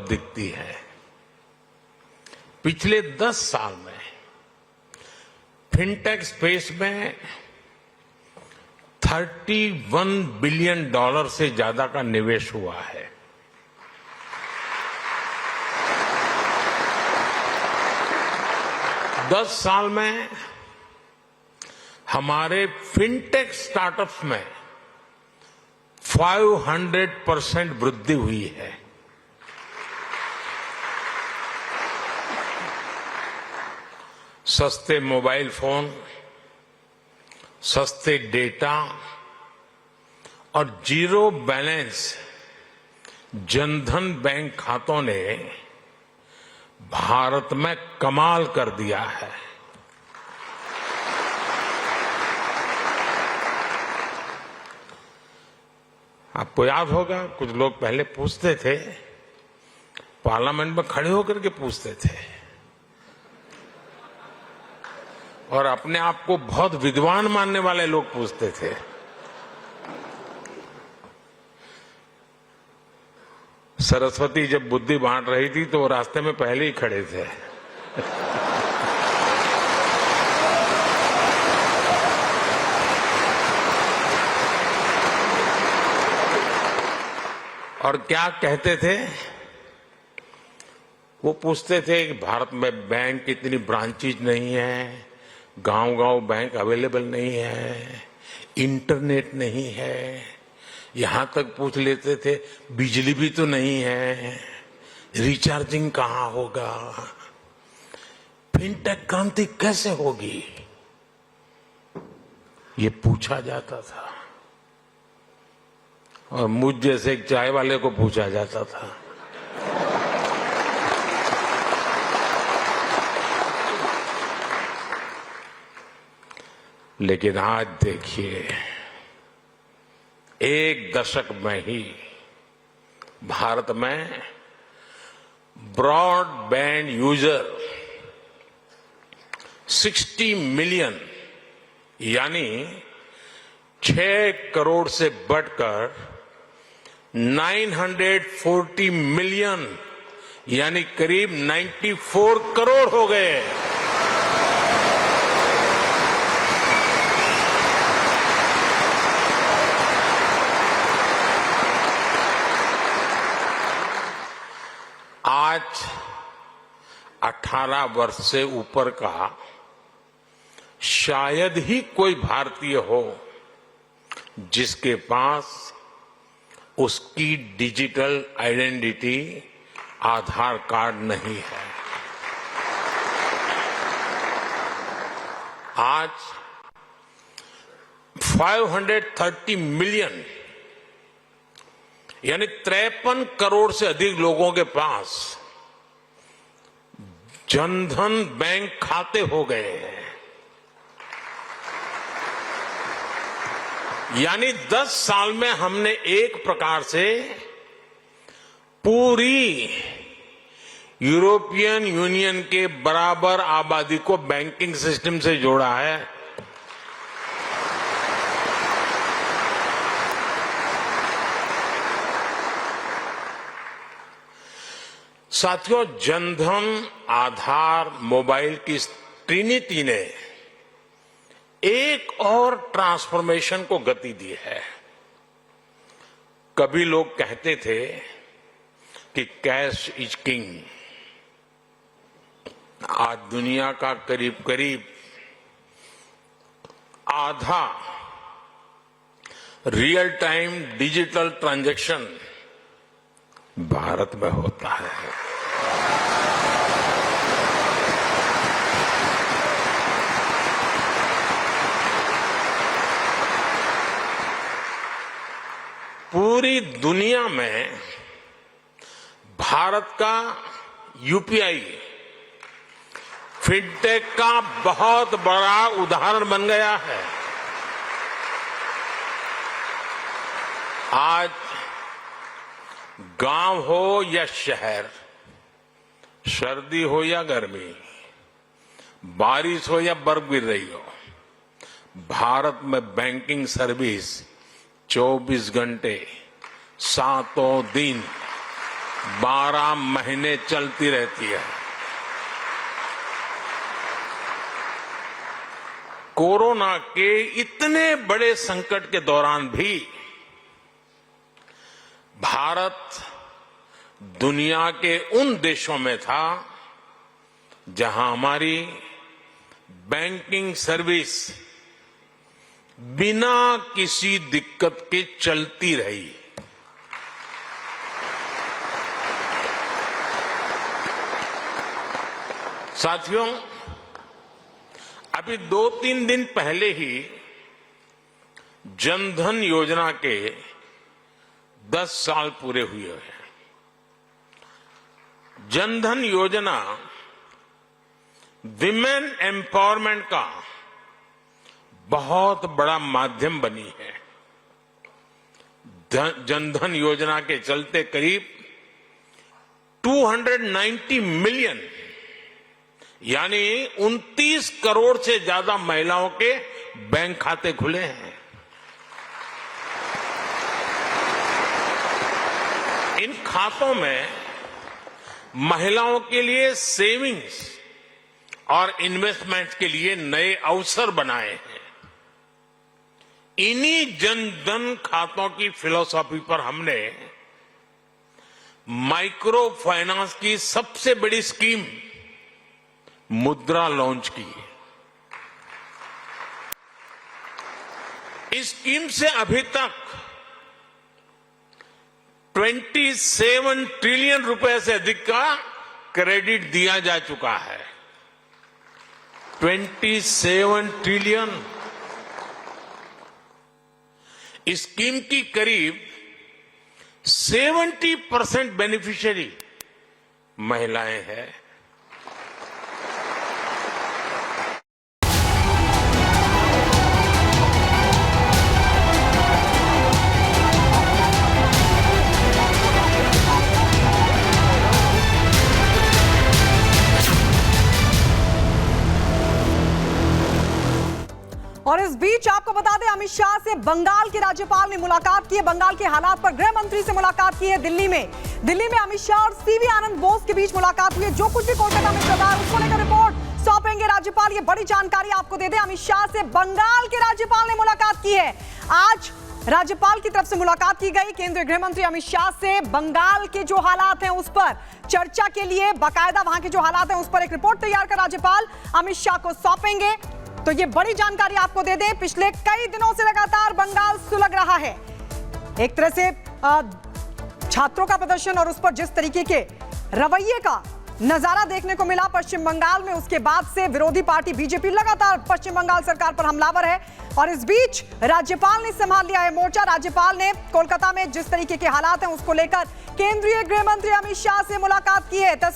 दिखती है। पिछले 10 साल में फिनटेक स्पेस में $31 बिलियन से ज्यादा का निवेश हुआ है। दस साल में हमारे फिनटेक स्टार्टअप्स में 500% वृद्धि हुई है। सस्ते मोबाइल फोन, सस्ते डेटा और जीरो बैलेंस जनधन बैंक खातों ने भारत में कमाल कर दिया है। आपको याद होगा, कुछ लोग पहले पूछते थे, पार्लियामेंट में खड़े होकर के पूछते थे और अपने आप को बहुत विद्वान मानने वाले लोग पूछते थे। सरस्वती जब बुद्धि बांट रही थी तो वो रास्ते में पहले ही खड़े थे। और क्या कहते थे? वो पूछते थे कि भारत में बैंक की इतनी ब्रांचेज नहीं है, गांव-गांव बैंक अवेलेबल नहीं है, इंटरनेट नहीं है, यहां तक पूछ लेते थे बिजली भी तो नहीं है, रिचार्जिंग कहां होगा, फिनटेक क्रांति कैसे होगी, ये पूछा जाता था। और मुझ जैसे एक चाय वाले को पूछा जाता था। लेकिन आज देखिए, एक दशक में ही भारत में ब्रॉडबैंड यूजर 60 मिलियन यानी 6 करोड़ से बढ़कर 940 मिलियन यानी करीब 94 करोड़ हो गए। आज 18 वर्ष से ऊपर का शायद ही कोई भारतीय हो जिसके पास उसकी डिजिटल आइडेंटिटी आधार कार्ड नहीं है। आज 530 मिलियन यानी 53 करोड़ से अधिक लोगों के पास जनधन बैंक खाते हो गए हैं। यानी 10 साल में हमने एक प्रकार से पूरी यूरोपियन यूनियन के बराबर आबादी को बैंकिंग सिस्टम से जोड़ा है। साथियों, जनधन, आधार, मोबाइल की ट्रिनिटी ने एक और ट्रांसफॉर्मेशन को गति दी है। कभी लोग कहते थे कि कैश इज किंग। आज दुनिया का करीब करीब आधा real time digital transaction Bharat में होता है। पूरी दुनिया में भारत का यूपीआई फिनटेक का बहुत बड़ा उदाहरण बन गया है। आज गांव हो या शहर, सर्दी हो या गर्मी, बारिश हो या बर्फ गिर रही हो, भारत में बैंकिंग सर्विस 24 घंटे 7 दिन 12 महीने चलती रहती है। कोरोना के इतने बड़े संकट के दौरान भी भारत दुनिया के उन देशों में था जहां हमारी बैंकिंग सर्विस बिना किसी दिक्कत के चलती रही। साथियों, अभी 2-3 दिन पहले ही जनधन योजना के 10 साल पूरे हुए हैं। जनधन योजना विमेन एम्पावरमेंट का बहुत बड़ा माध्यम बनी है। जनधन योजना के चलते करीब 290 मिलियन यानी 29 करोड़ से ज्यादा महिलाओं के बैंक खाते खुले हैं। इन खातों में महिलाओं के लिए सेविंग्स और इन्वेस्टमेंट के लिए नए अवसर बनाए हैं। इन्हीं जनधन खातों की फिलॉसफी पर हमने माइक्रो फाइनेंस की सबसे बड़ी स्कीम मुद्रा लॉन्च की। इस स्कीम से अभी तक 27 ट्रिलियन रुपए से अधिक का क्रेडिट दिया जा चुका है। 27 ट्रिलियन। इस स्कीम की करीब 70% बेनिफिशियरी महिलाएं हैं। और इस बीच आपको बता दें, अमित शाह से बंगाल के राज्यपाल ने मुलाकात की है। बंगाल के हालात पर गृह मंत्री से मुलाकात की है। दिल्ली में अमित शाह और सीवी आनंद बोस के बीच मुलाकात हुई है। जो कुछ भी कोलकाता में चल रहा है उसको लेकर रिपोर्ट सौंपेंगे राज्यपाल। ये बड़ी जानकारी आपको दे दें, अमित शाह से बंगाल के राज्यपाल ने मुलाकात की है। आज राज्यपाल की तरफ से मुलाकात की गई। केंद्रीय गृह मंत्री अमित शाह से बंगाल के जो हालात हैं उस पर चर्चा के लिए बाकायदा वहां के जो हालात हैं उस पर एक रिपोर्ट तैयार कर राज्यपाल अमित शाह को सौंपेंगे। तो ये बड़ी जानकारी आपको दे दें, पिछले कई दिनों से लगातार बंगाल सुलग रहा है। एक तरह से छात्रों का प्रदर्शन और उस पर जिस तरीके के रवैये का नजारा देखने को मिला पश्चिम बंगाल में, उसके बाद से विरोधी पार्टी बीजेपी लगातार पश्चिम बंगाल सरकार पर हमलावर है। और इस बीच राज्यपाल ने संभाल लिया है मोर्चा। राज्यपाल ने कोलकाता में जिस तरीके के हालात हैं उसको लेकर केंद्रीय गृह मंत्री अमित शाह से मुलाकात की है। तस्वीर